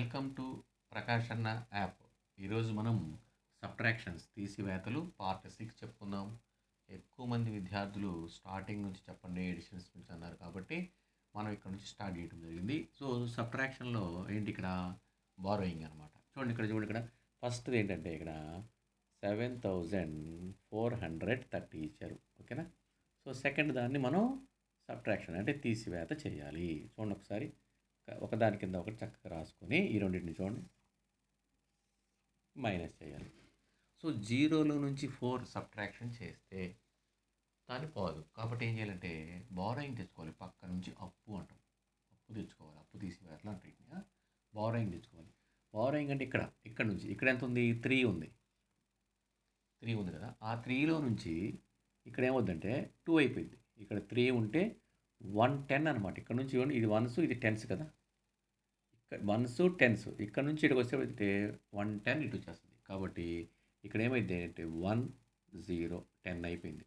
Welcome to Prakash అన్న app. ఈరోజు మనం సబ్ట్రాక్షన్స్ తీసివేతలు పార్ట్ 6 చెప్పుకుందాం. ఎక్కువ మంది విద్యార్థులు స్టార్టింగ్ నుంచి చెప్పండి ఎడిషన్స్ నుంచి అన్నారు కాబట్టి మనం ఇక్కడ నుంచి స్టార్ట్ చేయడం జరిగింది. సో సబ్ట్రాక్షన్లో ఏంటి ఇక్కడ బారోయింగ్ అనమాట. చూడండి ఇక్కడ ఫస్ట్ ఏంటంటే ఇక్కడ 7430 ఇచ్చారు. ఓకేనా. సో సెకండ్ దాన్ని మనం సబ్ట్రాక్షన్ అంటే తీసివేత చేయాలి. చూడండి ఒకసారి ఒకదాని కింద ఒకటి చక్కగా రాసుకొని ఈ రెండింటిని చూడండి మైనస్ చేయాలి. సో 0లో నుంచి 4 సబ్ట్రాక్షన్ చేస్తే దాన్ని పోదు. కాబట్టి ఏం చేయాలంటే బారోయింగ్ తెచ్చుకోవాలి. పక్క నుంచి అప్పు అంటాం. అప్పు తెచ్చుకోవాలి. అప్పు తీసివేయాలి అంటే బారోయింగ్ తెచ్చుకోవాలి. బారోయింగ్ అంటే ఇక్కడ నుంచి ఇక్కడ ఎంత ఉంది? 3 ఉంది. 3 ఉంది కదా. ఆ 3లో నుంచి ఇక్కడ ఏమవుద్దంటే 2 అయిపోయింది. ఇక్కడ 3 ఉంటే 110 అనమాట. ఇక్కడ నుంచి చూడండి ఇది వన్స్ ఇది టెన్స్ కదా. వన్స్ టెన్స్ ఇక్కడ నుంచి ఇక్కడికి వచ్చేటైతే 110 ఇటు వచ్చేస్తుంది. కాబట్టి ఇక్కడ ఏమైంది అంటే 10 అయిపోయింది.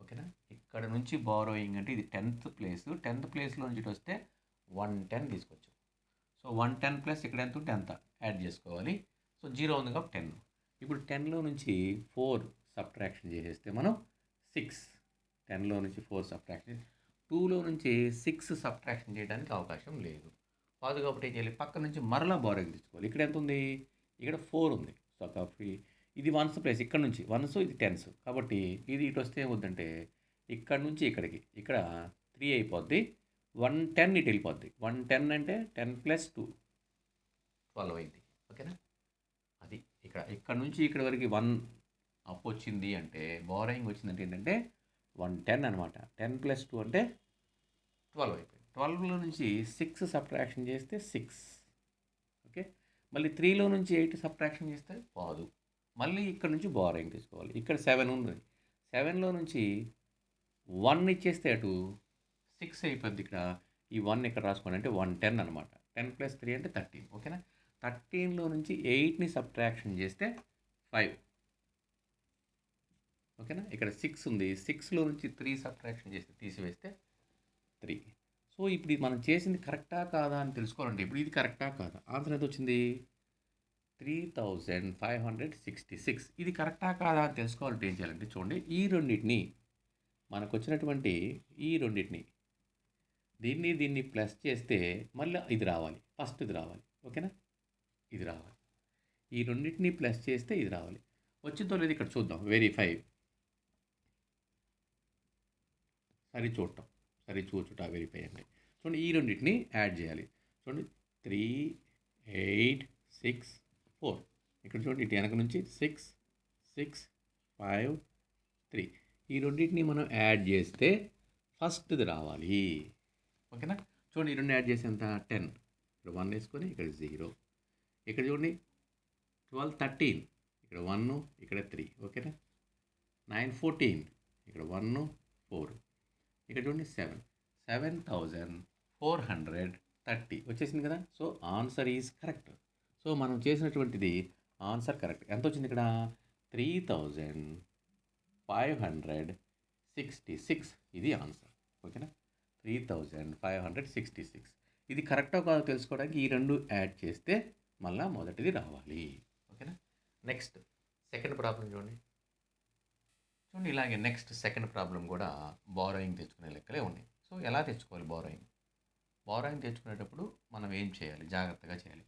ఓకేనా. ఇక్కడ నుంచి బారోయింగ్ అంటే ఇది 10th ప్లేస్లో నుంచి ఇటు వస్తే 110 తీసుకొచ్చాం. సో 110 ప్లస్ ఇక్కడ ఎంత ఉంటే అంత యాడ్ చేసుకోవాలి. సో 0 ఉంది కాబట్టి 10. ఇప్పుడు 10లో నుంచి 4 సబ్ట్రాక్షన్ చేసేస్తే మనం 6. 10లో నుంచి 4 సబ్ట్రాక్షన్, 2లో నుంచి 6 సబ్ట్రాక్షన్ చేయడానికి అవకాశం లేదు. కాదు కాబట్టి ఏం చేయాలి? పక్క నుంచి మరలా బారోయింగ్ తెచ్చుకోవాలి. ఇక్కడ ఎంత ఉంది? ఇక్కడ 4 ఉంది. సో కాబట్టి ఇది వన్స్ ప్లేస్ ఇక్కడ నుంచి వన్స్ ఇది టెన్స్. కాబట్టి ఇది ఇటు వస్తే ఏమవుద్దంటే ఇక్కడ నుంచి ఇక్కడికి ఇక్కడ 3 అయిపోద్ది. 110 ఇటు వెళ్ళిపోద్ది. 110 అంటే 10 + 2 12 అయింది. ఓకేనా. అది ఇక్కడ నుంచి ఇక్కడ వరకు 1 అప్ వచ్చింది అంటే బారోయింగ్ వచ్చిందంటే ఏంటంటే 110 అనమాట. 10 + 2 అంటే 12 అయిపోయింది. 12లో నుంచి 6 సబ్ట్రాక్షన్ చేస్తే 6. ఓకే. మళ్ళీ 3లో నుంచి 8 సబ్ట్రాక్షన్ చేస్తే పోదు. మళ్ళీ ఇక్కడ నుంచి బారోయింగ్ తీసుకోవాలి. ఇక్కడ 7 ఉంది. 7లో నుంచి 1 ఇచ్చేస్తే అటు 6 అయిపోద్ది. ఇక్కడ ఈ 1 ఇక్కడ రాసుకోండి అంటే 110 అనమాట. 10 + 3 అంటే 13. ఓకేనా. 13లో నుంచి 8ని సబ్ట్రాక్షన్ చేస్తే 5. ఓకేనా. ఇక్కడ 6 ఉంది. 6లో నుంచి 3 సబ్ట్రాక్షన్ చేస్తే తీసివేస్తే 3. సో ఇప్పుడు ఇది మనం చేసింది కరెక్టా కాదా అని తెలుసుకోవాలంటే ఇప్పుడు ఇది కరెక్టా కాదా? ఆన్సర్ ఎంత వచ్చింది? 3566. ఇది కరెక్టా కాదా అని తెలుసుకోవాలంటే ఏం చేయాలంటే చూడండి ఈ రెండింటిని మనకు వచ్చినటువంటి ఈ రెండింటిని దీన్ని ప్లస్ చేస్తే మళ్ళీ ఇది రావాలి. ఫస్ట్ ఇది రావాలి. ఓకేనా. ఇది రావాలి. ఈ రెండింటిని ప్లస్ చేస్తే ఇది రావాలి. వచ్చిందో లేదు ఇక్కడ చూద్దాం. వెరిఫై చూచుట వెరిఫై అండి. చూడండి ఈ రెండింటిని యాడ్ చేయాలి. చూడండి 3 8 6 4. ఇక్కడ చూడండి ఇటు వెనక నుంచి 6 6 5 3. ఈ రెండింటిని మనం యాడ్ చేస్తే ఫస్ట్ది రావాలి. ఓకేనా. చూడండి ఈ రెండు యాడ్ చేసి ఎంత 10. ఇక్కడ 1 వేసుకొని ఇక్కడ 0. ఇక్కడ చూడండి 12 13. ఇక్కడ 1 ఇక్కడ 3. ఓకేనా. 9 14. ఇక్కడ 1 4. ఇక్కడ చూడండి 7430 వచ్చేసింది కదా. So answer is correct. So మనం చేసినటువంటిది ఆన్సర్ కరెక్ట్. ఎంత వచ్చింది ఇక్కడ? 3566. ఇది ఆన్సర్. ఓకేనా. 3566. ఇది కరెక్టో కాదో తెలుసుకోవడానికి ఈ రెండు యాడ్ చేస్తే మళ్ళీ మొదటిది రావాలి. ఓకేనా. నెక్స్ట్ సెకండ్ ప్రాబ్లం చూడండి. ఇలాగే నెక్స్ట్ సెకండ్ ప్రాబ్లం కూడా బారోయింగ్ తెచ్చుకునే లెక్కలే ఉన్నాయి. సో ఎలా తెచ్చుకోవాలి బారోయింగ్ తెచ్చుకునేటప్పుడు మనం ఏం చేయాలి? జాగ్రత్తగా చేయాలి.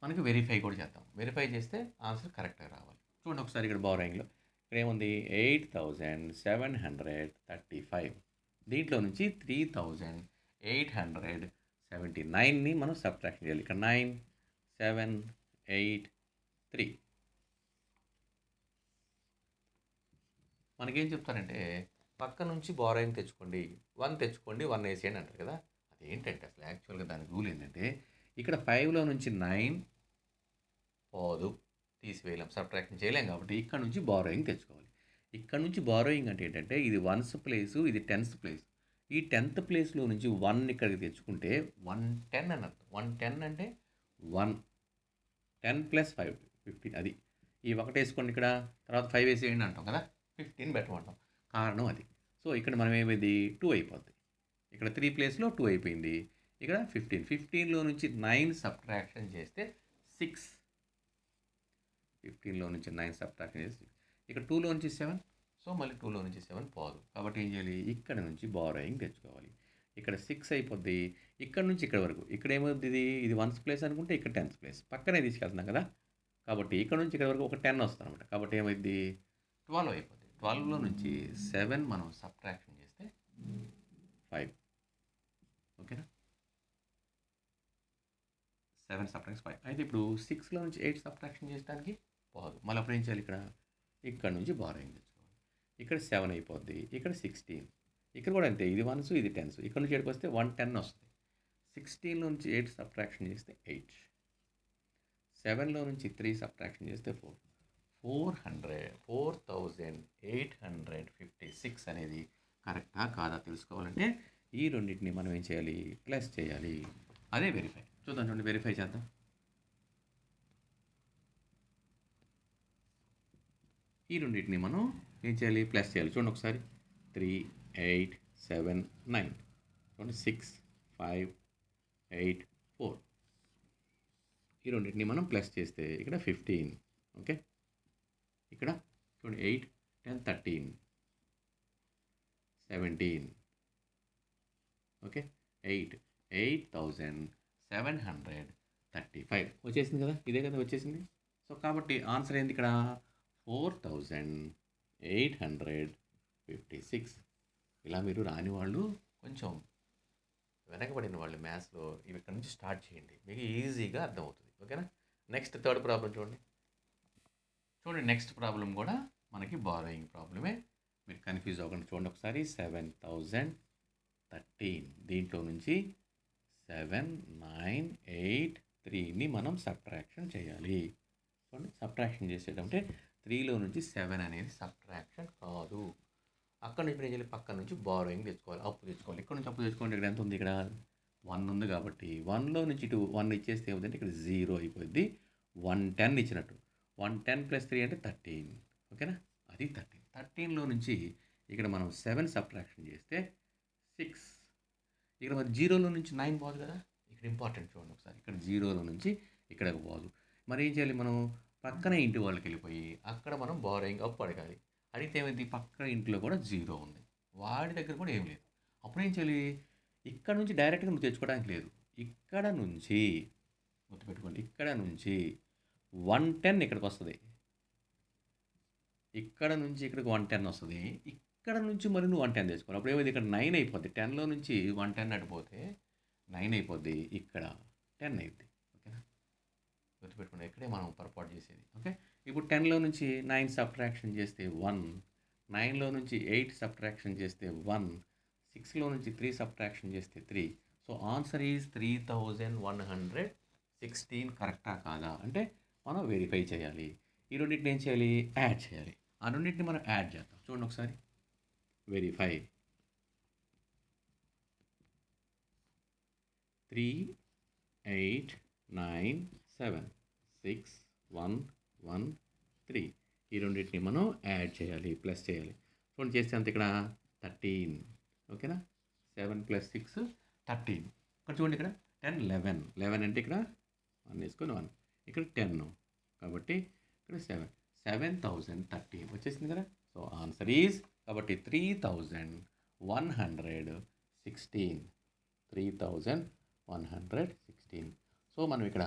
మనకి వెరిఫై కూడా చేద్దాం. వెరిఫై చేస్తే ఆన్సర్ కరెక్ట్గా రావాలి. చూడండి ఒకసారి ఇక్కడ బారోయింగ్లో ఇక్కడ ఏముంది? 8735. దీంట్లో నుంచి 3879ని మనం సబ్ట్రాక్షన్ చేయాలి. ఇక్కడ 9 7 8 3. మనకేం చెప్తారంటే పక్క నుంచి బారోయింగ్ తెచ్చుకోండి, 1 తెచ్చుకోండి, 1 వేసేయండి అంటారు కదా. అదేంటంటే అసలు యాక్చువల్గా దాని రూల్ ఏంటంటే ఇక్కడ 5లో నుంచి 9 పోదు, తీసివేయలేం, సబ్ట్రాక్షన్ చేయలేం. కాబట్టి ఇక్కడ నుంచి బారోయింగ్ తెచ్చుకోవాలి. ఇక్కడ నుంచి బారోయింగ్ అంటే ఏంటంటే ఇది 1th ప్లేసు, ఇది 10th ప్లేస్. ఈ 10th ప్లేస్లో నుంచి 1 ఇక్కడికి తెచ్చుకుంటే 110 అని అర్థం. 110 అంటే 1 10 + 5 15. అది ఈ 1 వేసుకోండి, ఇక్కడ తర్వాత 5 వేసేయండి అంటాం కదా. 15 పెట్టమంటాం. కారణం అది. సో ఇక్కడ మనం ఏమైంది? 2 అయిపోద్ది. ఇక్కడ 3 ప్లేస్లో 2 అయిపోయింది. ఇక్కడ 15. 15లో నుంచి 9 సబ్ట్రాక్షన్ చేస్తే 6. 15లో నుంచి 9 సబ్ట్రాక్షన్ చేస్తే 6. ఇక్కడ 2లో నుంచి 7. సో మళ్ళీ 2లో నుంచి 7 పోదు. కాబట్టి ఏం చేయాలి? ఇక్కడ నుంచి బారోయింగ్ తెచ్చుకోవాలి. ఇక్కడ 6 అయిపోద్ది. ఇక్కడ నుంచి ఇక్కడ వరకు. ఇక్కడ ఏమవుద్ది ఇది 1th ప్లేస్ అనుకుంటే ఇక్కడ 10th ప్లేస్. పక్కనే తీసుకెళ్తున్నాం కదా! కాబట్టి ఇక్కడ నుంచి ఇక్కడ వరకు ఒక 10 వస్తుందన్నమాట. కాబట్టి ఏమైద్ది? 12 అయిపోద్ది. 12లో నుంచి 7 మనం సబ్ట్రాక్షన్ చేస్తే 5. ఓకేనా? 7 సబ్ట్రాక్షన్ 5. అయితే ఇప్పుడు 6లో నుంచి 8 సబ్ట్రాక్షన్ చేయడానికి పోదు. మళ్ళీ అప్పుడు ఏం చేయాలి? ఇక్కడ నుంచి బారోయింగ్ తెచ్చుకోవాలి. ఇక్కడ 7 అయిపోద్ది. ఇక్కడ 16. ఇక్కడ కూడా అంతే. ఇది 1s ఇది 10s. ఇక్కడ నుంచి ఎక్కడికి వస్తే 110 వస్తుంది. 16లో నుంచి 8 సబ్ట్రాక్షన్ చేస్తే 8. 7లో నుంచి 3 సబ్ట్రాక్షన్ చేస్తే 4. 4856 అనేది కరెక్టా కాదా తెలుసుకోవాలంటే ఈ రెండింటిని మనం ఏం చేయాలి? ప్లస్ చేయాలి. అదే వెరిఫై. చూద్దాం, చూడండి, వెరిఫై చేద్దాం. ఈ రెండింటిని మనం ఏం చేయాలి? ప్లస్ చేయాలి. చూడండి ఒకసారి. 3, 8, 7, 9. చూడండి 6, 5, 8, 4. ఈ రెండింటిని మనం ప్లస్ చేస్తే ఇక్కడ 15. ఓకే, ఇక్కడ చూడండి 8, 10, 13, 17. ఓకే, 8,735 వచ్చేసింది కదా! ఇదే కదా వచ్చేసింది. సో కాబట్టి ఆన్సర్ ఏంది ఇక్కడ? 4856. ఇలా మీరు రాని వాళ్ళు, కొంచెం వెనకబడిన వాళ్ళు మ్యాథ్స్లో ఇవి ఇక్కడ నుంచి స్టార్ట్ చేయండి. మీకు ఈజీగా అర్థమవుతుంది. ఓకేనా? నెక్స్ట్ థర్డ్ ప్రాబ్లం చూడండి. నెక్స్ట్ ప్రాబ్లం కూడా మనకి బారోయింగ్ ప్రాబ్లమే. మీరు కన్ఫ్యూజ్ అవ్వకుండా చూడండి ఒకసారి. 7013. దీంట్లో నుంచి 7, 9, 8, 3ని మనం సబ్ట్రాక్షన్ చేయాలి. చూడండి, సబ్ట్రాక్షన్ చేసేటంటే 3లో నుంచి 7 అనేది సబ్ట్రాక్షన్ కాదు. అక్కడ నుంచి ఏం చేయాలి? పక్కన నుంచి బారోయింగ్ తెచ్చుకోవాలి, అప్పు తెచ్చుకోవాలి. ఇక్కడ నుంచి అప్పు తెచ్చుకోండి. ఇక్కడ ఎంత ఉంది? ఇక్కడ 1 ఉంది కాబట్టి 1లో నుంచి 1 ఇచ్చేస్తే ఏమవుతుందంటే ఇక్కడ 0 అయిపోద్ది. 110 ఇచ్చినట్టు. 110 + 3 అంటే 13. ఓకేనా? అది 13. 13లో నుంచి ఇక్కడ మనం 7 సబ్ట్రాక్షన్ చేస్తే 6. ఇక్కడ మరి 0లో నుంచి 9 పోదు కదా! ఇక్కడ ఇంపార్టెంట్ చూడండి ఒకసారి. ఇక్కడ 0లో నుంచి ఇక్కడికి పోదు. మరి ఏం చేయాలి? మనం పక్కన ఇంటి వాళ్ళకి వెళ్ళిపోయి అక్కడ మనం బారోయింగ్ అప్పు అడగాలి. అడిగితే ఏమైంది? పక్కన ఇంట్లో కూడా 0 ఉంది. వాడి దగ్గర కూడా ఏం లేదు. అప్పుడు ఏం చేయాలి? ఇక్కడ నుంచి డైరెక్ట్గా నువ్వు తెచ్చుకోవడానికి లేదు. ఇక్కడ నుంచి గుర్తుపెట్టుకోండి, ఇక్కడ నుంచి 110 ఇక్కడికి వస్తుంది. ఇక్కడ నుంచి ఇక్కడికి 110 వస్తుంది. ఇక్కడ నుంచి మరి నువ్వు 110 తెచ్చుకోవాలి. అప్పుడు ఏమైంది? ఇక్కడ 9 అయిపోద్ది. 10లో నుంచి 110 అడిపోతే 9 అయిపోద్ది. ఇక్కడ 10 అయిద్ది. ఓకేనా? గుర్తుపెట్టుకోండి, ఇక్కడే మనం పొరపాటు చేసేది. ఓకే, ఇప్పుడు 10లో నుంచి 9 సబ్ట్రాక్షన్ చేస్తే 1. 9లో నుంచి 8 సబ్ట్రాక్షన్ చేస్తే 1. 6లో నుంచి 3 సబ్ట్రాక్షన్ చేస్తే 3. So answer is 3116. కరెక్టా కాదా అంటే మనం వెరిఫై చేయాలి. ఈ రెండింటిని ఏం చేయాలి? యాడ్ చేయాలి. ఆ రెండింటిని మనం యాడ్ చేద్దాం. చూడండి ఒకసారి. వెరిఫై. 3, 8, 9, 7, 6, 1, 1, 3. ఈ రెండింటిని మనం యాడ్ చేయాలి, ప్లస్ చేయాలి. చూడండి, చేస్తే అంత ఇక్కడ 13. ఓకేనా? 7 + 6 13. ఇక్కడ చూడండి, ఇక్కడ 10, 11. 11 అంటే ఇక్కడ 1 వేసుకొని 1. ఇక్కడ 10. కాబట్టి ఇక్కడ 7. 7013 వచ్చేసింది కదా! సో ఆన్సర్ ఈజ్ కాబట్టి 3116. 3116. సో మనం ఇక్కడ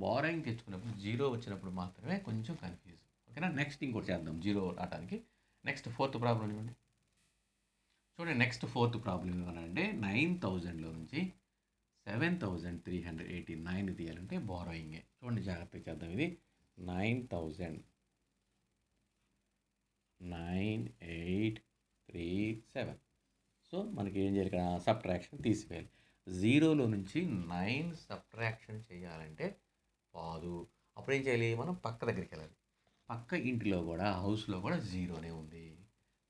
బారోయింగ్ తెచ్చుకున్నప్పుడు 0 వచ్చినప్పుడు మాత్రమే కొంచెం కన్ఫ్యూజ్. ఓకేనా? నెక్స్ట్ ఇంకోటి చేద్దాం 0 రావడానికి. నెక్స్ట్ ఫోర్త్ ప్రాబ్లం ఇవ్వండి. చూడండి, నెక్స్ట్ ఫోర్త్ ప్రాబ్లం ఏమనంటే 9000లో నుంచి 7389 తీయాలంటే బారోయింగే. చూడండి, జాగ్రత్తగా చేద్దాం. ఇది 9000, 9837. సో మనకి ఏం చేయాలి? ఇక్కడ సబ్ట్రాక్షన్ తీసివేయాలి. 0లో నుంచి 9 సబ్ట్రాక్షన్ చేయాలంటే పాదు. అప్పుడు ఏం చేయాలి? మనం పక్క దగ్గరికి వెళ్ళాలి. పక్క ఇంటిలో కూడా, హౌస్లో కూడా 0నే ఉంది.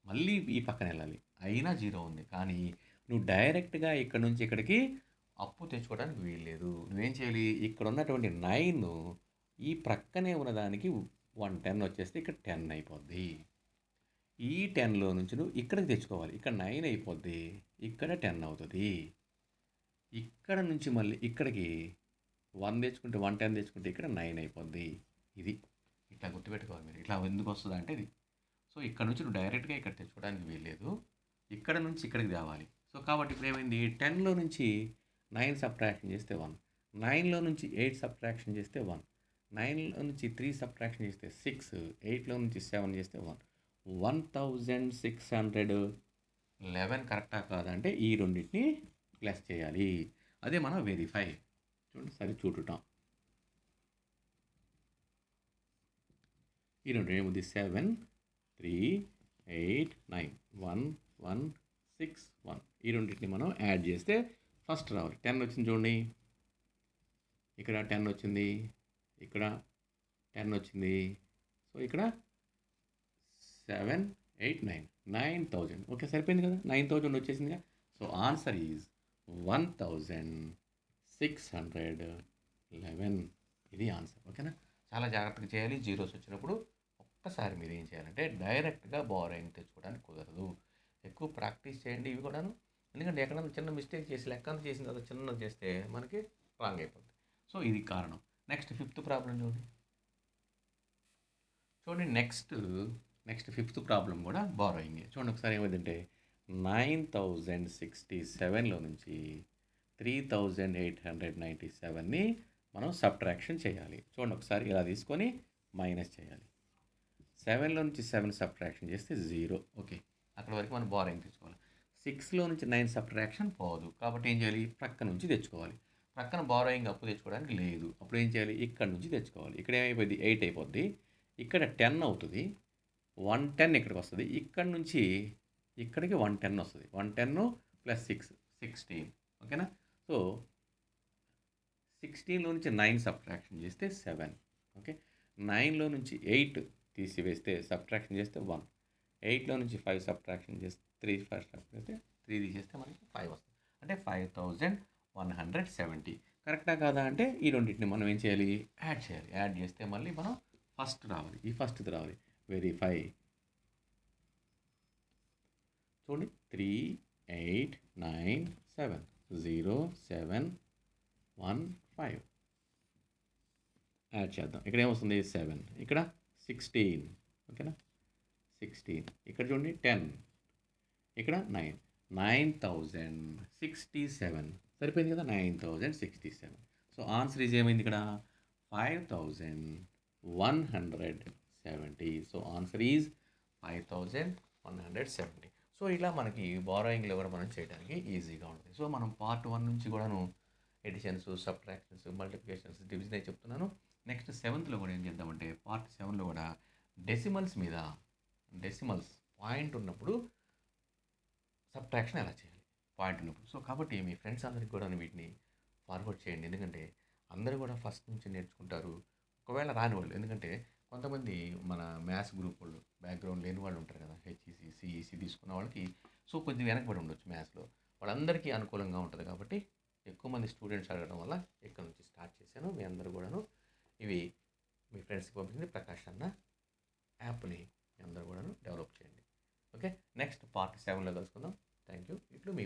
మళ్ళీ ఈ పక్కన వెళ్ళాలి, అయినా 0 ఉంది. కానీ నువ్వు డైరెక్ట్గా ఇక్కడ నుంచి ఇక్కడికి అప్పు తెచ్చుకోవడానికి వీల్లేదు. నువ్వేం చేయాలి? ఇక్కడ ఉన్నటువంటి 9 ఈ ప్రక్కనే ఉన్నదానికి 110 వచ్చేస్తే ఇక్కడ 10 అయిపోద్ది. ఈ 10లో నుంచి నువ్వు ఇక్కడికి తెచ్చుకోవాలి. ఇక్కడ 9 అయిపోద్ది, ఇక్కడ 10 అవుతుంది. ఇక్కడ నుంచి మళ్ళీ ఇక్కడికి 1 తెచ్చుకుంటే 110 తెచ్చుకుంటే ఇక్కడ 9 అయిపోద్ది. ఇది ఇట్లా గుర్తుపెట్టుకోవాలి మీరు. ఇట్లా ఎందుకు వస్తది అంటే ఇది. సో ఇక్కడ నుంచి నువ్వు డైరెక్ట్‌గా ఇక్కడ తెచ్చుకోవడానికి వీల్లేదు. ఇక్కడ నుంచి ఇక్కడికి తేవాలి. సో కాబట్టి ఇప్పుడు ఏమైంది 10లో నుంచి 9 సబ్ట్రాక్షన్ చేస్తే 1, 9లో నుంచి 8 సబ్ట్రాక్షన్ చేస్తే 1, 9లో నుంచి 3 సబ్ట్రాక్షన్ చేస్తే 6, 8లో నుంచి 7 చేస్తే 1, 1611 కరెక్టా కాదా అంటే ఈ రెండింటిని ప్లస్ చేయాలి. అదే మనం వెరిఫై. చూడండి సరి చూడటం. ఈ రెండు ఏముంది 7 3 8 9 1 1 6 1. ఈ రెండింటిని మనం యాడ్ చేస్తే ఫస్ట్ రావాలి. 10 వచ్చింది చూడండి. ఇక్కడ 10 వచ్చింది, ఇక్కడ 10 వచ్చింది. సో ఇక్కడ 7 8 9 9000. ఓకే సరిపోయింది కదా, 9000 వచ్చేసిందిగా. So answer is 1611. ఇది ఆన్సర్. ఓకేనా, చాలా జాగ్రత్తగా చేయాలి. జీరోస్ వచ్చినప్పుడు ఒక్కసారి మీరు ఏం చేయాలంటే డైరెక్ట్గా బారోయింగ్ తెచ్చుకోవడానికి కుదరదు. ఎక్కువ ప్రాక్టీస్ చేయండి ఇవి కూడాను. ఎందుకంటే ఎక్కడైనా చిన్న మిస్టేక్ చేసి లెక్క అంతా చేసిన తర్వాత చిన్నది చేస్తే మనకి రాంగ్ అయిపోతుంది. సో ఇది కారణం. నెక్స్ట్ ఫిఫ్త్ ప్రాబ్లం చూడండి. నెక్స్ట్ ఫిఫ్త్ ప్రాబ్లం కూడా బారోయింగే. చూడండి ఒకసారి ఏమైందంటే 9067లో నుంచి 3897ని మనం సబ్ట్రాక్షన్ చేయాలి. చూడండి ఒకసారి ఇలా తీసుకొని మైనస్ చేయాలి. 7లో నుంచి 7 సబ్ట్రాక్షన్ చేస్తే 0. ఓకే, అక్కడ వరకు మనం బారోయింగ్ తెచ్చుకోవాలి. 6లో నుంచి 9 సబ్ట్రాక్షన్ పోదు. కాబట్టి ఏం చేయాలి, ప్రక్క నుంచి తెచ్చుకోవాలి. ప్రక్కన బారోయింగ్ అప్పు తెచ్చుకోవడానికి లేదు. అప్పుడు ఏం చేయాలి, ఇక్కడ నుంచి తెచ్చుకోవాలి. ఇక్కడ ఏమైపోద్ది 8 అయిపోద్ది. ఇక్కడ 10 అవుతుంది. 110 ఇక్కడికి వస్తుంది. ఇక్కడ నుంచి ఇక్కడికి 110 వస్తుంది. 110 ప్లస్ 6 16. ఓకేనా. సో 16లో నుంచి 9 సబ్ట్రాక్షన్ చేస్తే 7. ఓకే, 9లో నుంచి 8 తీసివేస్తే సబ్ట్రాక్షన్ చేస్తే 1, 8లో నుంచి 5 సబ్ట్రాక్షన్ చేస్తే 3 తీసేస్తే మనకి 5 వస్తుంది. అంటే 5170. కరెక్టా కాదా అంటే ఈ రెండింటిని మనం ఏం చేయాలి, యాడ్ చేయాలి. యాడ్ చేస్తే మళ్ళీ మనం ఫస్ట్ రావాలి. ఈ ఫస్ట్ది రావాలి. వెరిఫై. చూడండి 3897 0715 యాడ్ చేద్దాం. ఇక్కడ ఏమొస్తుంది 7, ఇక్కడ 16. ఓకేనా 16. ఇక్కడ చూడండి 10, ఇక్కడ 9, 9067. సరిపోయింది కదా, 9067. సో ఆన్సర్ ఈజ్ ఏమైంది ఇక్కడ 5170. So answer is 5170. సో ఇలా మనకి బారోయింగ్లో కూడా మనం చేయడానికి ఈజీగా ఉంటుంది. సో మనం పార్ట్ 1 నుంచి కూడాను ఎడిషన్స్, సబ్ట్రాక్షన్స్, మల్టిప్లికేషన్స్, డివిజన్ అయితే చెప్తున్నాను. నెక్స్ట్ 7th కూడా ఏం చేద్దామంటే పార్ట్ 7లో కూడా డెసిమల్స్ పాయింట్ ఉన్నప్పుడు సబ్ట్రాక్షన్ ఎలా చేయాలి పాయింట్ ఉన్నప్పుడు. సో కాబట్టి మీ ఫ్రెండ్స్ అందరికి కూడా వీటిని ఫార్వర్డ్ చేయండి. ఎందుకంటే అందరూ కూడా ఫస్ట్ నుంచి నేర్చుకుంటారు. ఒకవేళ రాని వాళ్ళు, ఎందుకంటే కొంతమంది మన మ్యాథ్స్ గ్రూప్ వాళ్ళు బ్యాక్గ్రౌండ్ లేని వాళ్ళు ఉంటారు కదా, హెచ్ఈసి సిఈసి తీసుకున్న వాళ్ళకి సో కొద్దిగా వెనకబడి ఉండొచ్చు మ్యాథ్స్లో. వాళ్ళందరికీ అనుకూలంగా ఉంటుంది. కాబట్టి ఎక్కువ మంది స్టూడెంట్స్ అడగడం వల్ల ఇక్కడ నుంచి స్టార్ట్ చేశాను. మీ అందరూ కూడాను ఇవి మీ ఫ్రెండ్స్కి పంపించింది ప్రకాష్ అన్న యాప్ని మీ అందరూ కూడాను డెవలప్ చేయండి. ఓకే, నెక్స్ట్ పార్ట్ 7లో కలుసుకుందాం. Thank you. ఇట్లు మీ